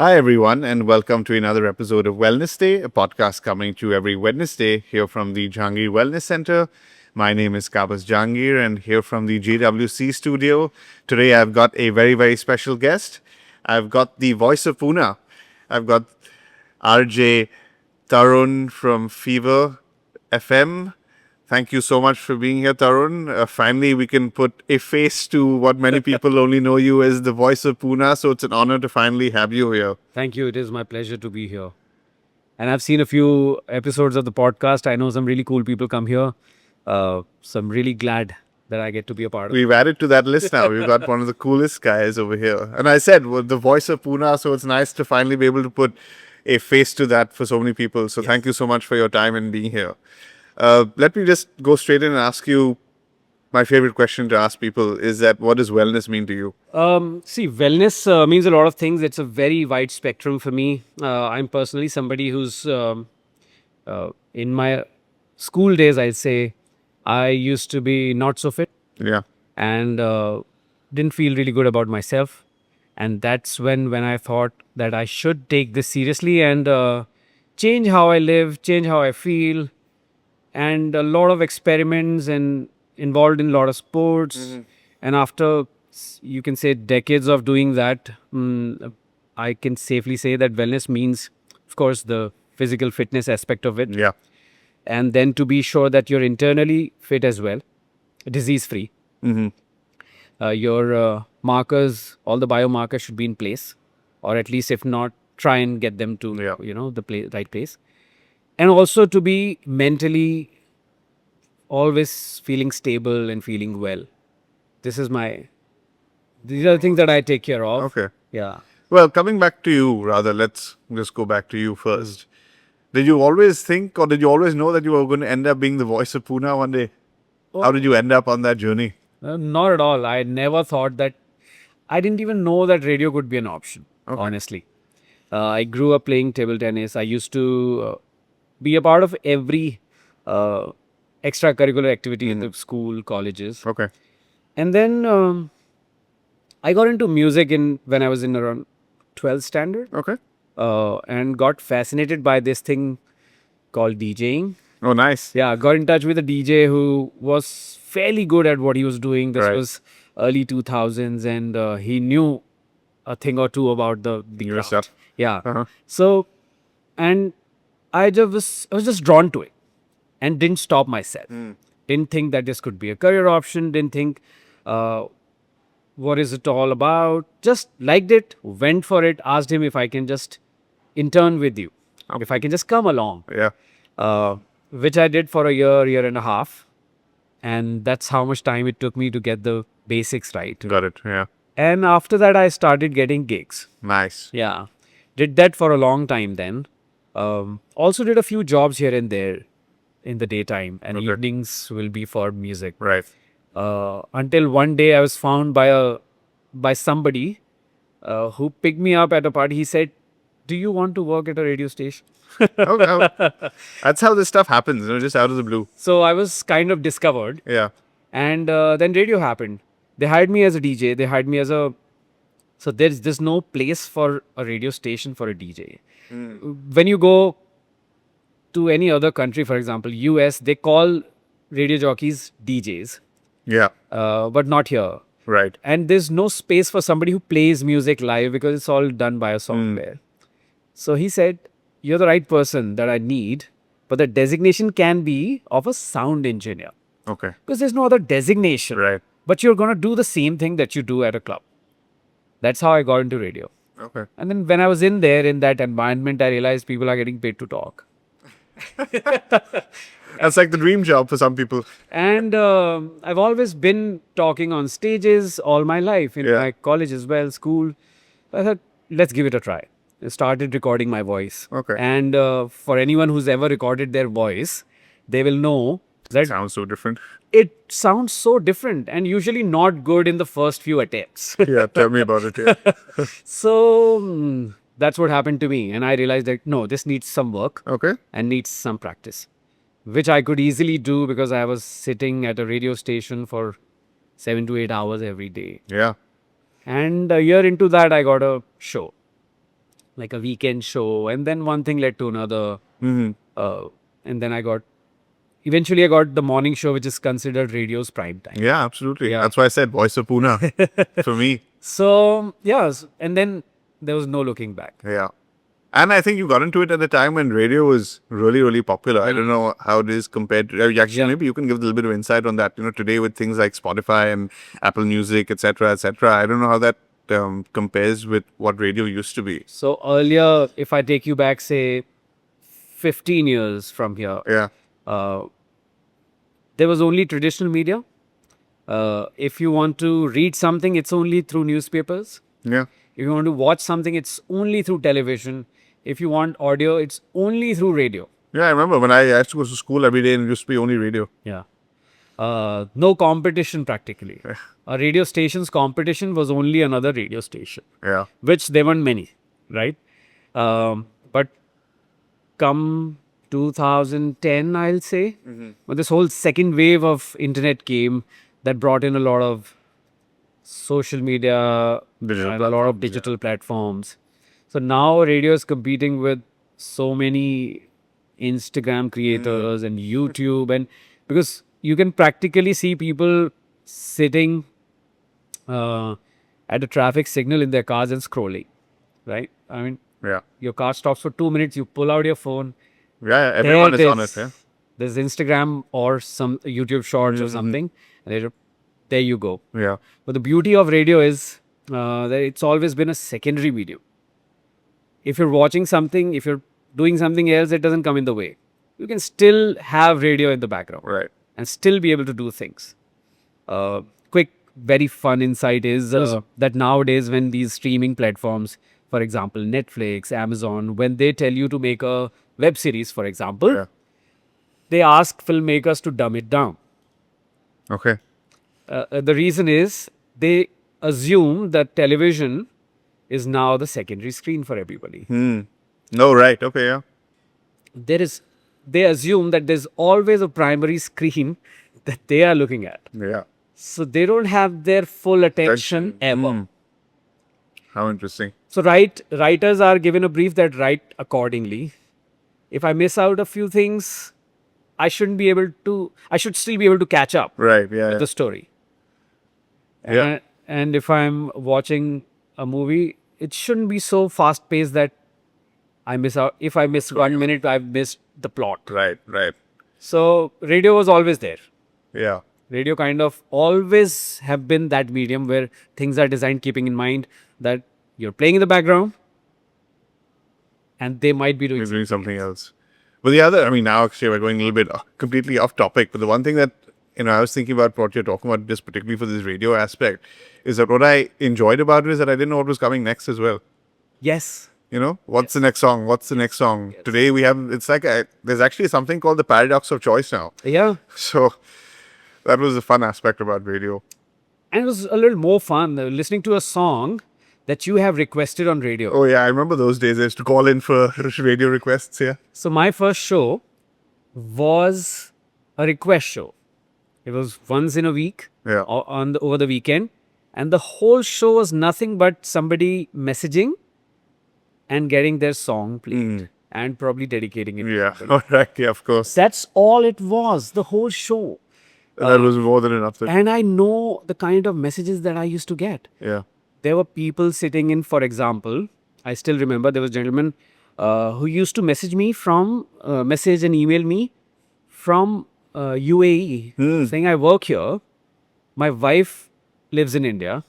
Hi, everyone, and welcome to another episode of Wellness Day, a podcast coming to you every Wednesday here from the Jahangir Wellness Center. My name is Kabas Jahangir, and here from the JWC studio. Today, I've got a very, very special guest. I've got the voice of Pune. I've got RJ Tarun from Fever FM. Thank you so much for being here, Tarun. Finally, we can put a face to what many people only know you as the voice of Pune. So it's an honor to finally have you here. Thank you. It is my pleasure to be here. And I've seen a few episodes of the podcast. I know some really cool people come here. So I'm really glad that I get to be a part of it. We've added to that list now. We've got one of the coolest guys over here. And I said, well, the voice of Pune, so it's nice to finally be able to put a face to that for so many people. So thank you so much for your time and being here. Let me just go straight in and ask you my favorite question to ask people is that what does wellness mean to you? See, wellness means a lot of things. It's a very wide spectrum for me. I'm personally somebody who's in my school days, I'd say, I used to be not so fit Yeah. and didn't feel really good about myself. And that's when I thought that I should take this seriously and change how I live, change how I feel, and a lot of experiments and involved in a lot of sports. And after you can say decades of doing that, I can safely say that wellness means, of course, the physical fitness aspect of it, Yeah. and then to be sure that you're internally fit as well, disease free. Your markers, all the biomarkers should be in place, or at least if not, try and get them to Yeah. the right place, and also to be mentally always feeling stable and feeling well. This is my These are the things that I take care of. Okay. Yeah. Well, coming back to you, rather, let's just go back to you first. Did you always think or did you always know that you were going to end up being the voice of Pune one day? How did you end up on that journey? Not at all. I never thought that. I didn't even know that radio could be an option, honestly. I grew up playing table tennis. I used to be a part of every uh, extracurricular activity in the school, colleges. Okay. And then I got into music when I was in around 12th standard Okay. and got fascinated by this thing called DJing. Oh, nice. Yeah, got in touch with a DJ who was fairly good at what he was doing. This Right. was early 2000s, and he knew a thing or two about the Your craft. stuff. Yeah. Uh-huh. So, and I was just drawn to it, and didn't stop myself. Didn't think that this could be a career option. Didn't think, what is it all about? Just liked it, went for it. Asked him if I can just intern with you, if I can just come along. Yeah. Which I did for a year and a half. And that's how much time it took me to get the basics right. Got it. Yeah. And after that, I started getting gigs. Nice. Yeah. Did that for a long time then. Also did a few jobs here and there in the daytime. And Okay. evenings will be for music. Right. Until one day I was found by somebody who picked me up at a party. He said, "Do you want to work at a radio station?" Okay. That's how this stuff happens, just out of the blue. So I was kind of discovered. Yeah. And then radio happened. They hired me as a DJ. They hired me as a... So there's no place for a radio station for a DJ. When you go to any other country, for example, US, they call radio jockeys DJs, Yeah. but not here. Right. And there's no space for somebody who plays music live because it's all done by a software. So he said, "You're the right person that I need, but the designation can be of a sound engineer." Okay. Because there's no other designation. Right. But you're going to do the same thing that you do at a club. That's how I got into radio. Okay. And then when I was in there, in that environment, I realized people are getting paid to talk. That's like the dream job for some people. And I've always been talking on stages all my life, in Yeah. my college as well, school. I thought, let's give it a try. I started recording my voice. Okay. And for anyone who's ever recorded their voice, they will know that Sounds so different. it sounds so different and usually not good in the first few attempts. Yeah. Tell me about it. Yeah. So that's what happened to me. And I realized that, no, this needs some work Okay. and needs some practice, which I could easily do because I was sitting at a radio station for 7 to 8 hours every day. Yeah. And a year into that, I got a show. like a weekend show, and then one thing led to another. And then eventually I got the morning show, which is considered radio's prime time. Yeah, absolutely. Yeah. That's why I said Voice of Pune for me. So, and then there was no looking back. Yeah. And I think you got into it at the time when radio was really, really popular. I don't know how it is compared to. Actually, Yeah. maybe you can give a little bit of insight on that. You know, today with things like Spotify and Apple Music, etc., etc. I don't know how that compares with what radio used to be. So earlier, if I take you back, say, 15 years from here, Yeah. there was only traditional media. If you want to read something, it's only through newspapers. Yeah. If you want to watch something, it's only through television. If you want audio, it's only through radio. Yeah, I remember when I used to go to school every day and it used to be only radio. Yeah. No competition practically. A radio station's competition was only another radio station, Yeah. which there weren't many, right? But come 2010, I'll say, when this whole second wave of internet came, that brought in a lot of social media Digital and a lot of platforms, digital platforms. So now radio is competing with so many Instagram creators and YouTube, and because you can practically see people sitting at a traffic signal in their cars and scrolling, right? I mean, Yeah. your car stops for 2 minutes, you pull out your phone, Yeah. Everyone there is it on it. is. Yeah. There's Instagram or some YouTube shorts or something, and there you go. Yeah. But the beauty of radio is that it's always been a secondary medium. If you're watching something, if you're doing something else, it doesn't come in the way. You can still have radio in the background Right. and still be able to do things. Quick, very fun insight is that nowadays, when these streaming platforms, for example, Netflix, Amazon, when they tell you to make a web series, for example, Yeah. they ask filmmakers to dumb it down. Okay. The reason is they assume that television is now the secondary screen for everybody. No, right. Okay. Yeah. They assume that there's always a primary screen that they are looking at. Yeah. So they don't have their full attention ever. How interesting. So writers are given a brief that write accordingly. If I miss out a few things, I should still be able to catch up Right. Yeah. with the story. Yeah. And if I'm watching a movie, it shouldn't be so fast paced that I miss out. If I miss 1 minute, I've missed the plot. Right. Right. So radio was always there. Yeah. Radio kind of always have been that medium where things are designed keeping in mind that you're playing in the background and they might be We're doing something else. But the other, I mean, now actually we're going a little bit completely off topic. But the one thing that, I was thinking about what you're talking about, just particularly for this radio aspect, is that what I enjoyed about it is that I didn't know what was coming next as well. Yes. What's the next song? What's the next song? Today we have, it's like, there's actually something called the paradox of choice now. Yeah. So that was a fun aspect about radio. And it was a little more fun listening to a song that you have requested on radio. Oh, yeah, I remember those days. I used to call in for radio requests, yeah. So my first show was a request show. It was once in a week Yeah. or over the weekend. And the whole show was nothing but somebody messaging and getting their song played and probably dedicating it. Yeah, all right, yeah, of course. That's all it was, the whole show. That was more than enough. And I know the kind of messages that I used to get. Yeah. There were people sitting in, for example, I still remember there was a gentleman who used to message me message and email me from UAE saying, I work here. My wife lives in India.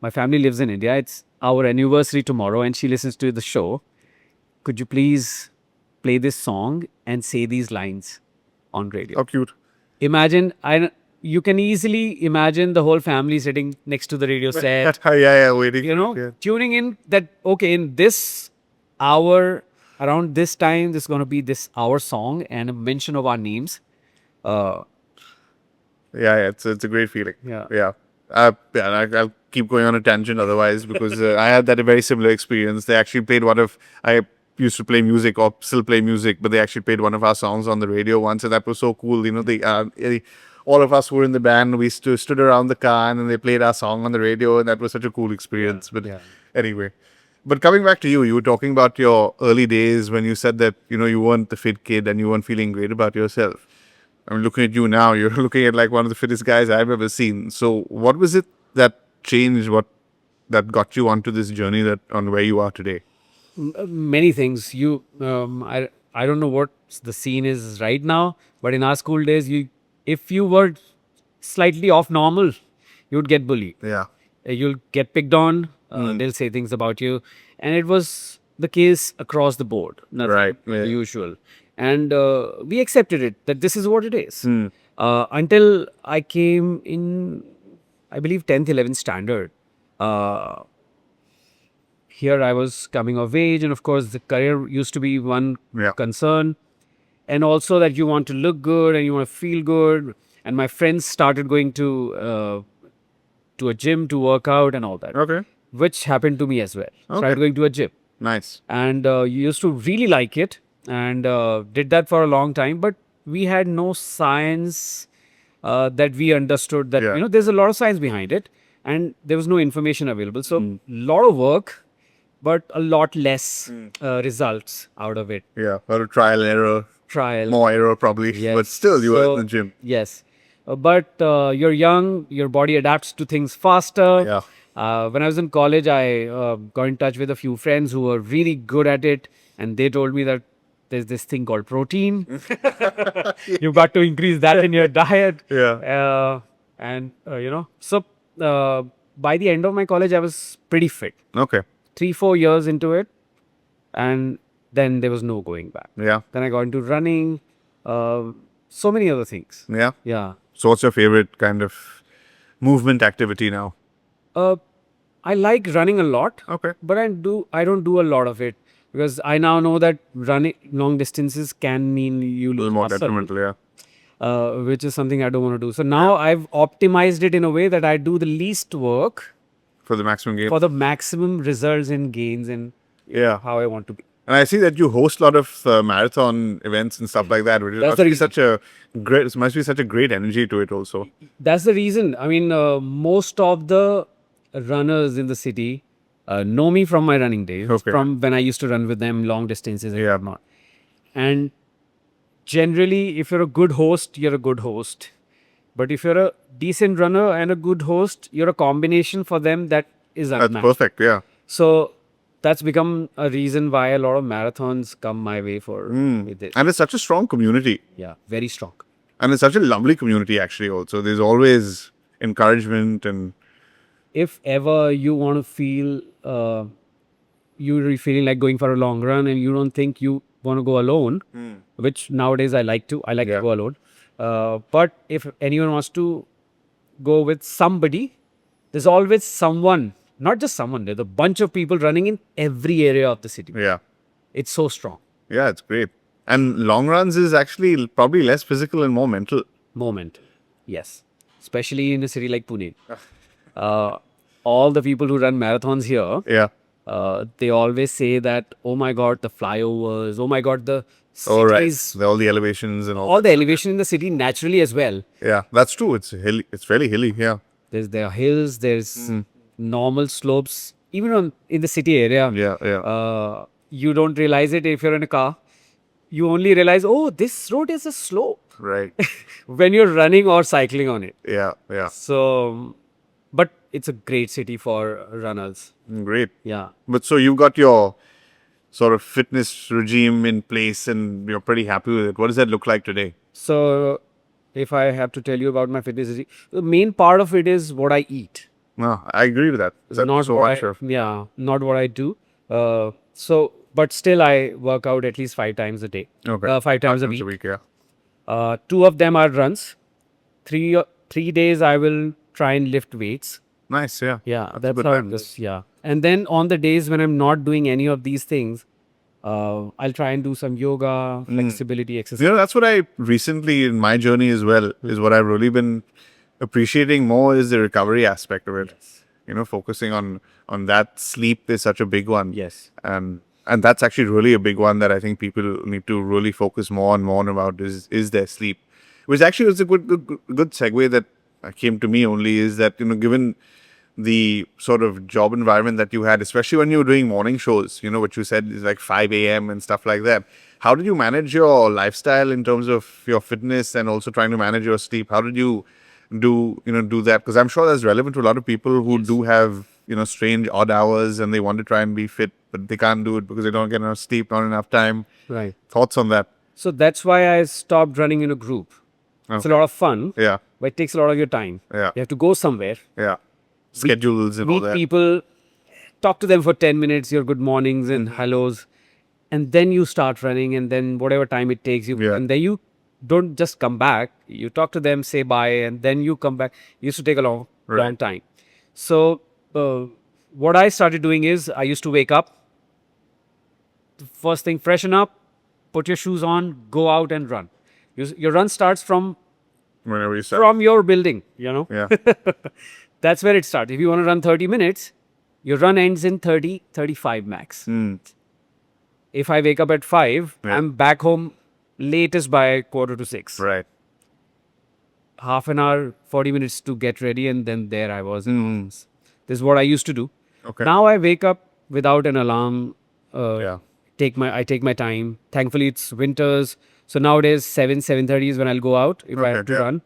My family lives in India. It's our anniversary tomorrow and she listens to the show. Could you please play this song and say these lines on radio? How cute. Imagine, you can easily imagine the whole family sitting next to the radio set. Yeah, waiting. Yeah. Tuning in that, okay, in this hour, around this time, this is going to be this our song and a mention of our names. Yeah, it's a great feeling. Yeah. Yeah. I'll keep going on a tangent otherwise because I had that a very similar experience. They actually played I used to play music or still play music, but they actually played one of our songs on the radio once, and that was so cool. All of us who were in the band, we stood around the car and then they played our song on the radio, and that was such a cool experience. But anyway, But coming back to you, you were talking about your early days when you said that, you weren't the fit kid and you weren't feeling great about yourself. I mean, looking at you now, you're looking at like one of the fittest guys I've ever seen. So what was it that changed, that got you onto this journey on where you are today? Many things. I don't know what the scene is right now, but in our school days, if you were slightly off normal, you'd get bullied. Yeah. You'll get picked on. They'll say things about you, and it was the case across the board. Nothing Right. Yeah. usual, and we accepted it that this is what it is. Hmm. Until I came in, I believe 10th, 11th standard. Uh, Here I was coming of age, and of course, the career used to be one Yeah. concern, and also that you want to look good and you want to feel good. And my friends started going to a gym to work out and all that, Okay. which happened to me as well. Started Okay. going to a gym, Nice. and you used to really like it, and did that for a long time. But we had no science that we understood that Yeah. there's a lot of science behind it, and there was no information available. So lot of work, but a lot less results out of it. Yeah. A lot of trial and error. Trial. More error probably. Yes. But still, you were in So, the gym. Yes. But you're young, your body adapts to things faster. Yeah. When I was in college, I got in touch with a few friends who were really good at it. And they told me that there's this thing called protein. You've got to increase that in your diet. Yeah. So by the end of my college, I was pretty fit. Okay. 3-4 years into it, and then there was no going back. Yeah. Then I got into running, so many other things. Yeah. Yeah. So what's your favorite kind of movement activity now? I like running a lot, Okay. but I don't do a lot of it because I now know that running long distances can mean you A lose little more muscle, detrimental, yeah. which is something I don't want to do. So now I've optimized it in a way that I do the least work For the maximum gain. for the maximum results and gains in Yeah. how I want to be. And I see that you host a lot of marathon events and stuff like that, which That's the must be such a great energy to it also. That's the reason. I mean, most of the runners in the city know me from my running days, Okay. from when I used to run with them long distances and Yeah. whatnot. And generally, if you're a good host, you're a good host. But if you're a decent runner and a good host, you're a combination for them that is That's unmatched. perfect, yeah. So that's become a reason why a lot of marathons come my way for with it. And it's such a strong community. Yeah, very strong. And it's such a lovely community actually also. There's always encouragement and If ever you want to feel you're feeling like going for a long run and you don't think you want to go alone, which nowadays I like to Yeah. go alone. But if anyone wants to go with somebody, there's always someone, not just someone, there's a bunch of people running in every area of the city. yeah. It's so strong. Yeah, it's great. And long runs is actually probably less physical and more mental. Moment. Yes. Especially in a city like Pune. All the people who run marathons here, Yeah. they always say that, oh my God, the flyovers, oh my God, the All right. cities, All the elevations and all. all the elevation in the city naturally as well. Yeah, that's true. It's hilly. It's fairly hilly. Yeah. There are hills, there's normal slopes, even in the city area. Yeah. Yeah. You don't realize it if you're in a car. You only realize, oh, this road is a slope Right. when you're running or cycling on it. Yeah. Yeah. So, but it's a great city for runners. Great. Yeah. But so you got your sort of fitness regime in place and you're pretty happy with it. What does that look like today? So, if I have to tell you about my fitness regime, the main part of it is what I eat. No, I agree with that. That's Not so what much of. yeah, not what I do. But still, I work out at least 5 times a day. Okay. 5 times a Once week. yeah. 2 of them are runs. 3 days I will try and lift weights. Nice. Yeah. Yeah, a that's good how it balance. goes. Yeah, and then on the days when I'm not doing any of these things, I'll try and do some yoga, flexibility exercise. You know, that's what I recently in my journey as well is what I've really been appreciating more is the recovery aspect of it. You know, focusing on that. Sleep is such a big one. Yes. And that's actually really a big one that I think people need to really focus more and more about is their sleep. Which actually was a good segue that came to me only is that, you know, given the sort of job environment that you had, especially when you were doing morning shows, you know, what you said is like 5 a.m. and stuff like that. How did you manage your lifestyle in terms of your fitness and also trying to manage your sleep? How did you do that? Because I'm sure that's relevant to a lot of people who do have, strange odd hours and they want to try and be fit, but they can't do it because they don't get enough sleep, not enough time. Right. Thoughts on that? So that's why I stopped running in a group. It's a lot of fun, Yeah. but it takes a lot of your time. Yeah. You have to go somewhere, Yeah. Schedules and all meet that. people, talk to them for 10 minutes, your good mornings and hellos, and then you start running, and then whatever time it takes you, Yeah. and then you don't just come back. You talk to them, say bye, and then you come back. It used to take a long Right. time. So what I started doing is I used to wake up, first thing, freshen up, put your shoes on, go out and run. Your run starts from Whenever you start. your building, you know. Yeah. That's where it starts. If you want to run 30 minutes, your run ends in 30, 35 max. If I wake up at 5, Yeah. I'm back home latest by 5:45. Right. Half an hour, 40 minutes to get ready, and then there I was in office. This is what I used to do. Okay. Now I wake up without an alarm. Yeah. I take my time. Thankfully, it's winters, so nowadays 7:30 is when I'll go out if I Okay, have to yeah. run.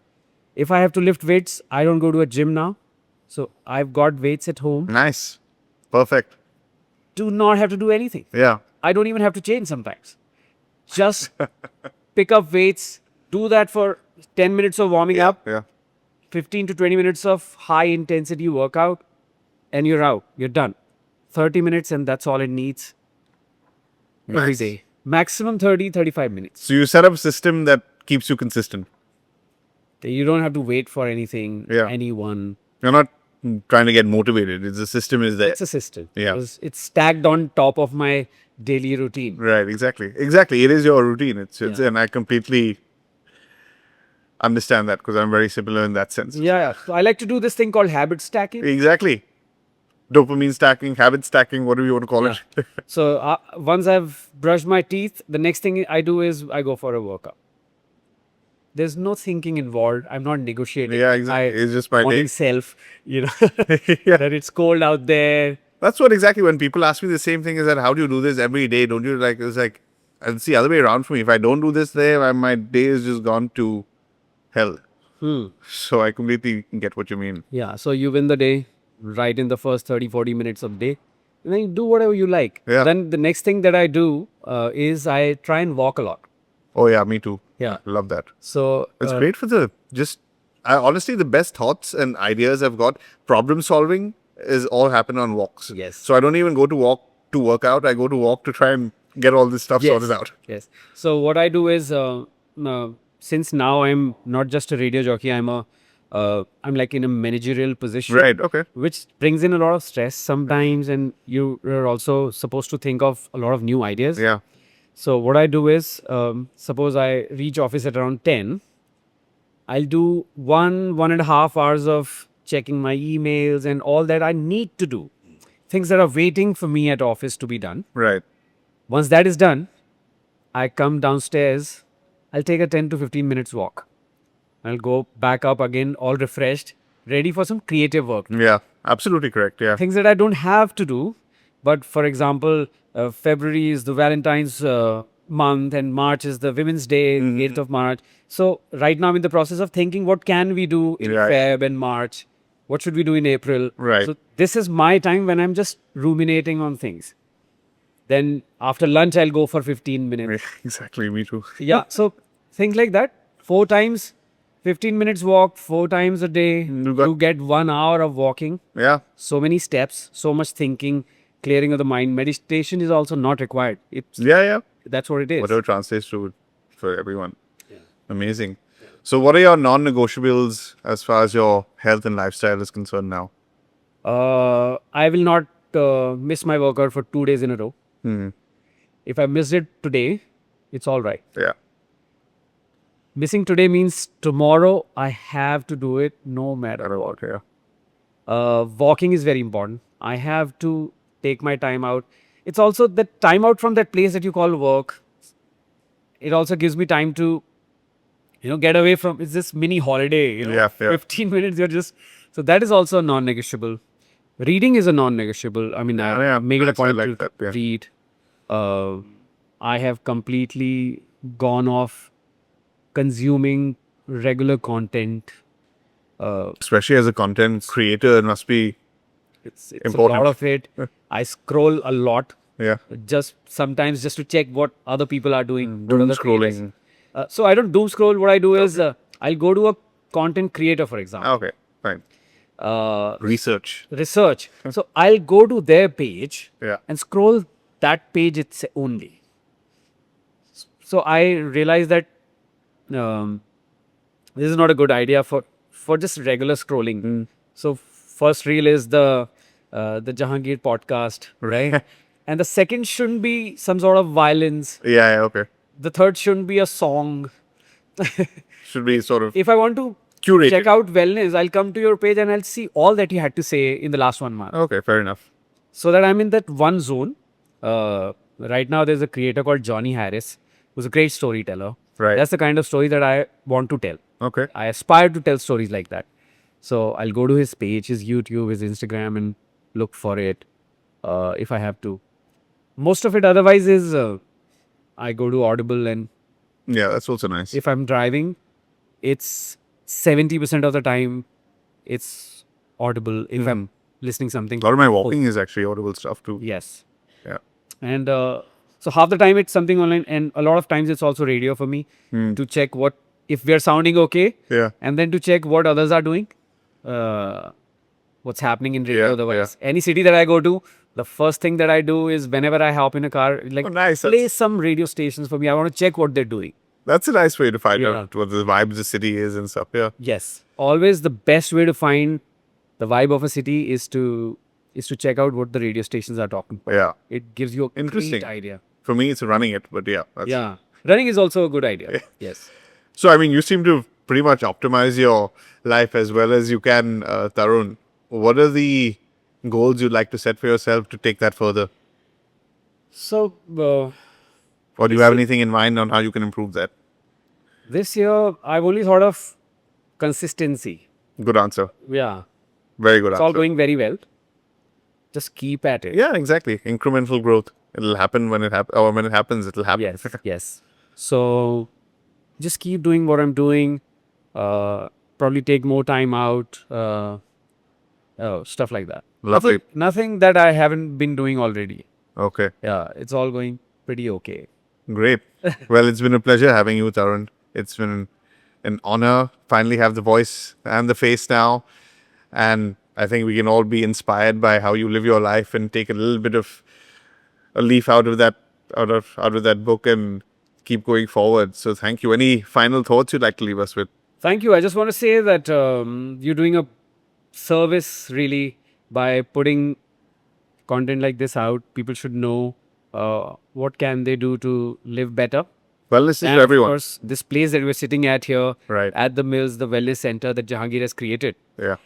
If I have to lift weights, I don't go to a gym now, so I've got weights at home. Nice. Perfect. Do not have to do anything. Yeah. I don't even have to change sometimes. Just pick up weights, do that for 10 minutes of warming up, Yeah. 15 to 20 minutes of high intensity workout, and you're out. You're done. 30 minutes, and that's all it needs every Nice. day. Maximum 30, 35 minutes. So you set up a system that keeps you consistent. You don't have to wait for anything, Yeah. anyone. You're not trying to get motivated. It's the system is there. It's a system. Yeah. It's stacked on top of my daily routine. Right. Exactly. Exactly. It is your routine. It's Yeah. and I completely understand that because I'm very similar in that sense. Yeah. So I like to do this thing called habit stacking. Exactly. Dopamine stacking, habit stacking, whatever you want to call it. So once I've brushed my teeth, the next thing I do is I go for a workout. There's no thinking involved. I'm not negotiating. Yeah, exactly. It's just my wanting day. self, Yeah. that it's cold out there. That's what exactly when people ask me the same thing is that how do you do this every day? Don't you like it's like and it's the other way around for me. If I don't do this there, my day is just gone to hell. So I completely get what you mean. Yeah. So you win the day right in the first 30, 40 minutes of day. And then you do whatever you like. Yeah. Then the next thing that I do is I try and walk a lot. Oh yeah, me too. Yeah. Love that. So It's great for I honestly the best thoughts and ideas I've got, problem solving is all happen on walks. Yes. So I don't even go to walk to work out. I go to walk to try and get all this stuff sorted out. Yes. So what I do is, since now I'm not just a radio jockey, I'm like in a managerial position, Right. Okay. which brings in a lot of stress sometimes, and you are also supposed to think of a lot of new ideas. Yeah. So what I do is, suppose I reach office at around 10, I'll do 1.5 hours of checking my emails and all that I need to do. Things that are waiting for me at office to be done. Right. Once that is done, I come downstairs. I'll take a 10 to 15 minutes walk. I'll go back up again, all refreshed, ready for some creative work. Yeah. Absolutely correct. Yeah. Things that I don't have to do. But for example, February is the Valentine's month and March is the Women's Day, 8th of March. So right now I'm in the process of thinking what can we do in Right. Feb and March? What should we do in April? Right. So this is my time when I'm just ruminating on things. Then after lunch, I'll go for 15 minutes. Exactly. Me too. Yeah. So things like that. 4 times, 15 minutes walk, 4 times a day. You get 1 hour of walking. Yeah. So many steps, so much thinking, clearing of the mind. Meditation is also not required. Yeah. Yeah. That's what it is. Whatever translates to for everyone. Amazing. So what are your non-negotiables as far as your health and lifestyle is concerned now? I will not miss my workout for 2 days in a row. If I missed it today, it's all right. Yeah. Missing today means tomorrow I have to do it no matter what. Yeah. Walking is very important. I have to take my time out. It's also the time out from that place that you call work. It also gives me time to, get away from, it's this mini holiday, Yeah, yeah. 15 minutes, you're just, so that is also non-negotiable. Reading is a non-negotiable. I mean, I Yeah, make it a nice. I point like to that. Yeah. read. Uh, I have completely gone off consuming regular content. Especially as a content creator, it must be It's a lot important. of it. I scroll a lot, Yeah. just sometimes just to check what other people are doing, what Doom other creators. scrolling. So I don't doom scroll. What I do is Okay. I'll go to a content creator, for example, Okay. Fine. uh, Research. research. So I'll go to their page Yeah. and scroll that page it's only. So I realized that um, this is not a good idea for just regular scrolling. So first reel is the Jahangir podcast, right? And the second shouldn't be some sort of violence. Yeah. Yeah. Okay. The third shouldn't be a song. Should be sort of If I want to check curated. out wellness, I'll come to your page and I'll see all that you had to say in the last 1 month, Okay. Fair enough. so that I'm in that one zone. Right now, there's a creator called Johnny Harris, who's a great storyteller. Right. That's the kind of story that I want to tell. Okay. I aspire to tell stories like that. So I'll go to his page, his YouTube, his Instagram, and look for it if I have to. Most of it, otherwise, is I go to Audible, and Yeah. That's also nice. if I'm driving, it's 70% of the time it's Audible. If I'm listening something, A lot of my walking is actually audible stuff too. yes. Yeah. And so half the time it's something online, and a lot of times it's also radio for me to check what if we are sounding okay, Yeah. and then to check what others are doing, uh, what's happening in radio. Yeah, Otherwise, any city that I go to, the first thing that I do is whenever I hop in a car, like Oh, nice. play some radio stations for me. I want to check what they're doing. That's a nice way to find Yeah. out what the vibe of the city is and stuff. Yeah. Yes, always the best way to find the vibe of a city is to check out what the radio stations are talking about. Yeah. It gives you a Interesting. great idea. For me, it's running it, but yeah. That's, Yeah, running is also a good idea. Yes. So, I mean, you seem to pretty much optimize your life as well as you can, Tarun. What are the goals you'd like to set for yourself to take that further? So Or do you have anything in mind on how you can improve that? this year I've only thought of consistency. Good answer. Yeah, Very good it's answer. all going very well. Just keep at it. Yeah, exactly. Incremental growth. It'll happen when it happens, or when it happens, it'll happen. Yes. Yes. So just keep doing what I'm doing. Probably take more time out. Stuff like that. Lovely. Nothing that I haven't been doing already. Okay. Yeah, it's all going pretty okay. Great. Well, it's been a pleasure having you, Tarun. It's been an honor. Finally have the voice and the face now. And I think we can all be inspired by how you live your life and take a little bit of a leaf out of that book and keep going forward. So thank you. Any final thoughts you'd like to leave us with? Thank you. I just want to say that you're doing a service really by putting content like this out. People should know what can they do to live better. Wellness is And for of everyone. course, this place that we're sitting at here, Right. at the Mills, the wellness center that Jahangir has created, Yeah.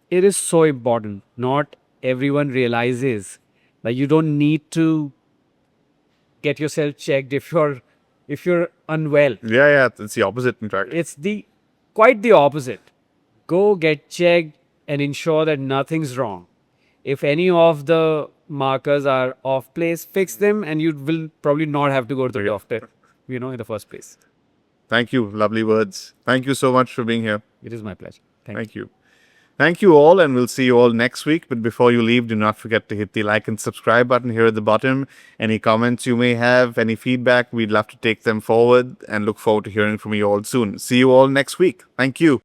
it is so important. Not everyone realizes that you don't need to get yourself checked if you're unwell. Yeah. It's the opposite, in fact. It's quite the opposite. Go get checked and ensure that nothing's wrong. If any of the markers are off place, fix them, and you will probably not have to go to the doctor, in the first place. Thank you. Lovely words. Thank you so much for being here. It is my pleasure. Thank you. Thank you all, and we'll see you all next week. But before you leave, do not forget to hit the like and subscribe button here at the bottom. Any comments you may have, any feedback, we'd love to take them forward and look forward to hearing from you all soon. See you all next week. Thank you.